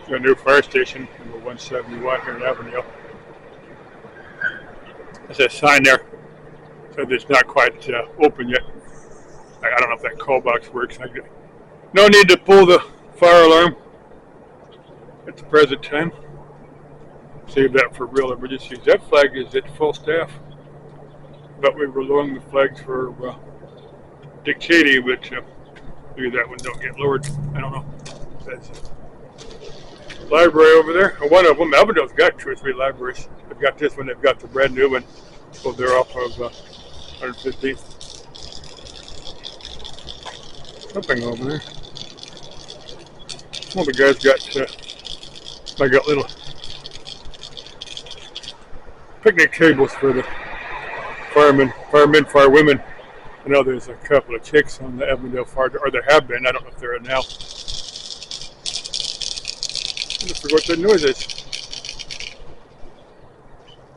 a new fire station, number 171 here in Avondale. There's a sign there says it's not quite open yet. I don't know if that call box works. No need to pull the fire alarm at the present time. Save that for real emergencies. That flag is at full staff. But we were lowering the flags for Dick Cady, but maybe that one don't get lowered. I don't know. That's library over there. One of them, Avondale's got 2 or 3 libraries. They've got this one. They've got the brand new one. So they're off of 115th. Something over there. Well, the guys got little picnic tables for the firemen, firewomen. I know there's a couple of chicks on the Avondale fire, or there have been. I don't know if there are now. I forgot what that noise is.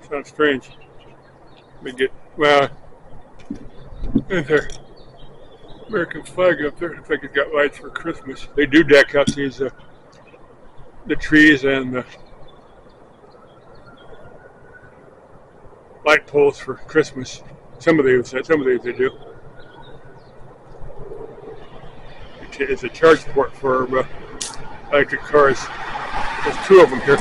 Sounds strange. Let me get, well, there's their American flag up there. Looks like it's got lights for Christmas. They do deck out these, the trees and the light poles for Christmas. Some of these they do. It's a charge port for electric cars. There's 2 of them here.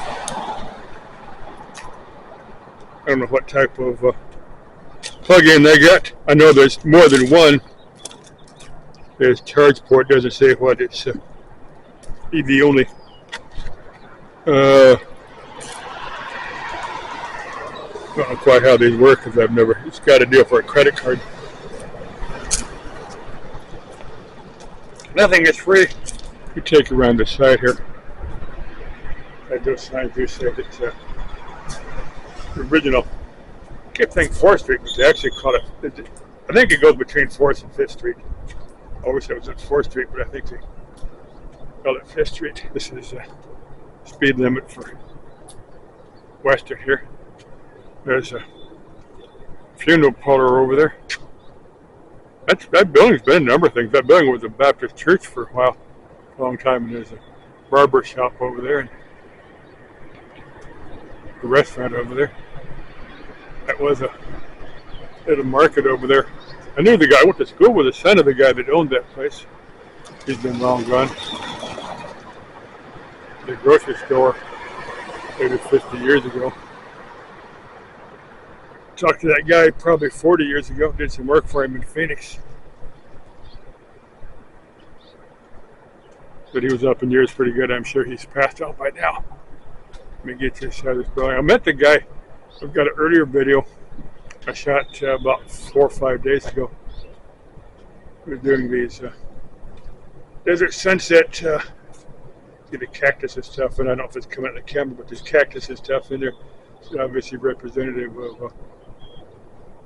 I don't know what type of plug-in they got. I know there's more than one. There's charge port. Doesn't say what it's EV only. I don't know quite how these work because it's got a deal for a credit card. Nothing is free. You take around the side here. Those signs do say it's the original. I kept thinking 4th Street, but they actually call it. I think it goes between 4th and 5th Street. I wish it was at 4th Street, but I think they call it 5th Street. This is the speed limit for Western here. There's a funeral parlor over there. That building's been a number of things. That building was a Baptist church for a long time, and there's a barber shop over there, and a restaurant over there. That was a little market over there. I knew the guy. I went to school with the son of the guy that owned that place. He's been long gone. The grocery store, maybe 50 years ago. Talked to that guy probably 40 years ago. Did some work for him in Phoenix. But he was up in years pretty good. I'm sure he's passed out by now. Let me get this out of this building. I met the guy. I've got an earlier video I shot about 4 or 5 days ago. We were doing these desert sunset, see the cactus and stuff, and I don't know if it's coming out of the camera, but there's cactus and stuff in there. It's obviously representative of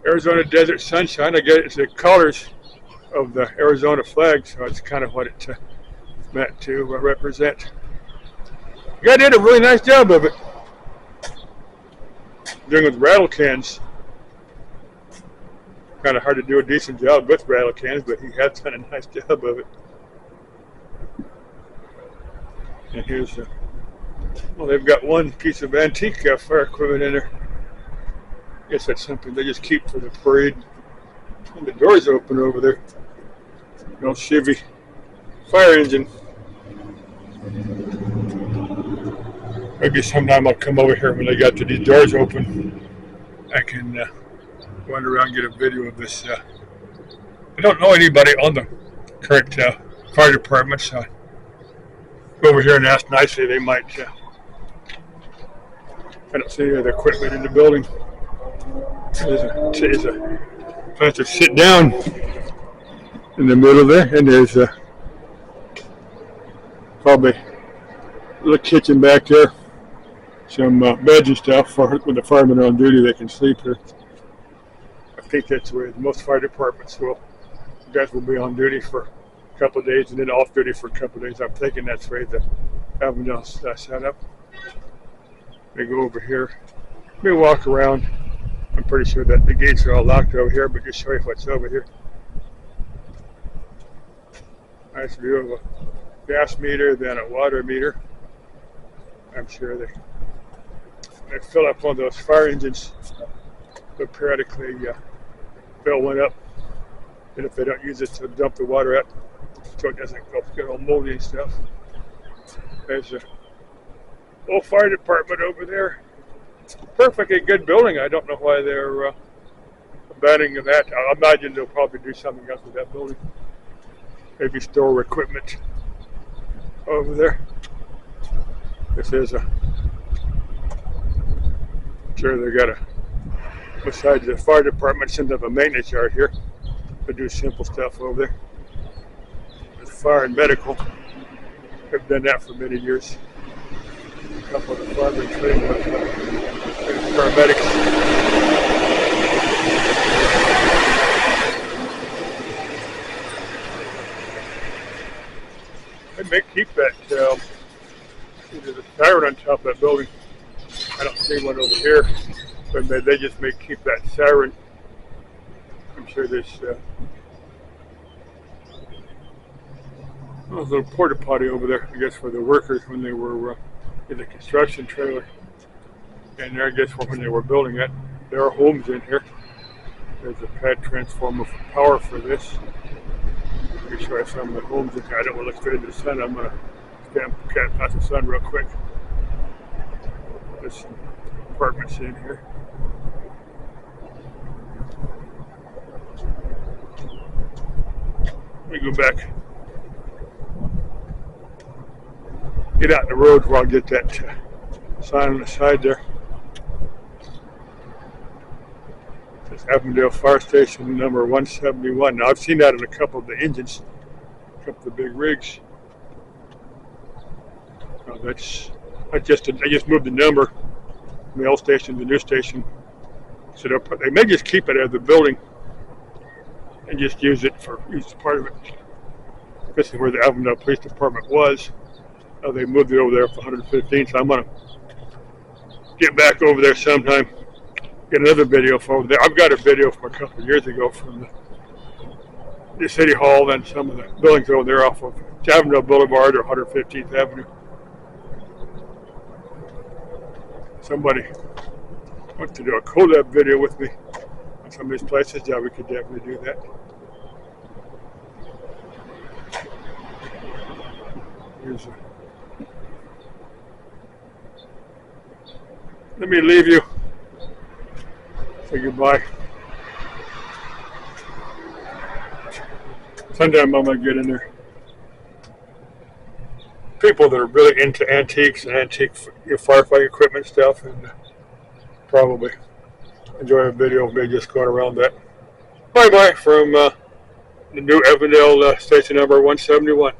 Arizona desert sunshine. I guess it's the colors of the Arizona flag, so it's kind of what it's meant to represent. The guy did a really nice job of it. Doing with rattle cans. Kind of hard to do a decent job with rattle cans, but he had done a nice job of it. And here's well, they've got one piece of antique fire equipment in there. I guess that's something they just keep for the parade. And the door's open over there. An old Chevy fire engine. Maybe sometime I'll come over here when they got these doors open. I can wander around and get a video of this. I don't know anybody on the current fire department, so go over here and ask nicely. They might. I don't see any other equipment in the building. There's a place to sit down in the middle there, and there's probably a little kitchen back there. Some beds and stuff for when the firemen are on duty, they can sleep here. I think that's where most fire departments will. You guys will be on duty for a couple of days and then off duty for a couple of days. I'm thinking that's where the Avondale set up. They go over here. Let me walk around. I'm pretty sure that the gates are all locked over here, but just show you what's over here. Nice view of a gas meter, then a water meter. I'm sure they fill up one of those fire engines, but periodically fill one up, and if they don't use it to dump the water out, so it doesn't go get all moldy and stuff. There's a old fire department over there. Perfectly good building. I don't know why they're abandoning that. I imagine they'll probably do something else with that building. Maybe store equipment over there. This is sure they got besides the fire department, send up a maintenance yard here. They do simple stuff over there. With fire and medical, they've done that for many years. A couple of the firemen trained with paramedics. They may keep that either the siren on top of that building. I don't see one over here, but they just may keep that siren. I'm sure there's a little porta potty over there, I guess, for the workers when they were in the construction trailer. And there, I guess, when they were building it, there are homes in here. There's a pad transformer for power for this. Let me show you some of the homes in here. I don't want to look straight into the sun. I'm going to stand past the sun real quick. There's some apartments in here. Let me go back. Get out in the road where I'll get that sign on the side there. It's Avondale Fire Station number 171. Now I've seen that in a couple of the engines, a couple of the big rigs. I just moved the number from the old station to the new station. So they may just keep it out of the building and just use it for each part of it. This is where the Avondale Police Department was. They moved it over there for 115, so I'm going to get back over there sometime, get another video from over there. I've got a video from a couple of years ago from the City Hall and some of the buildings over there off of Avondale Boulevard or 115th Avenue. Somebody wants to do a collab video with me on some of these places. Yeah, we could definitely do that. Here's let me leave you. Say goodbye. Sometime I'm going to get in there. People that are really into antiques and antique firefighting equipment stuff, and probably enjoy a video of me just going around that. Bye-bye from the new Avondale station number 171.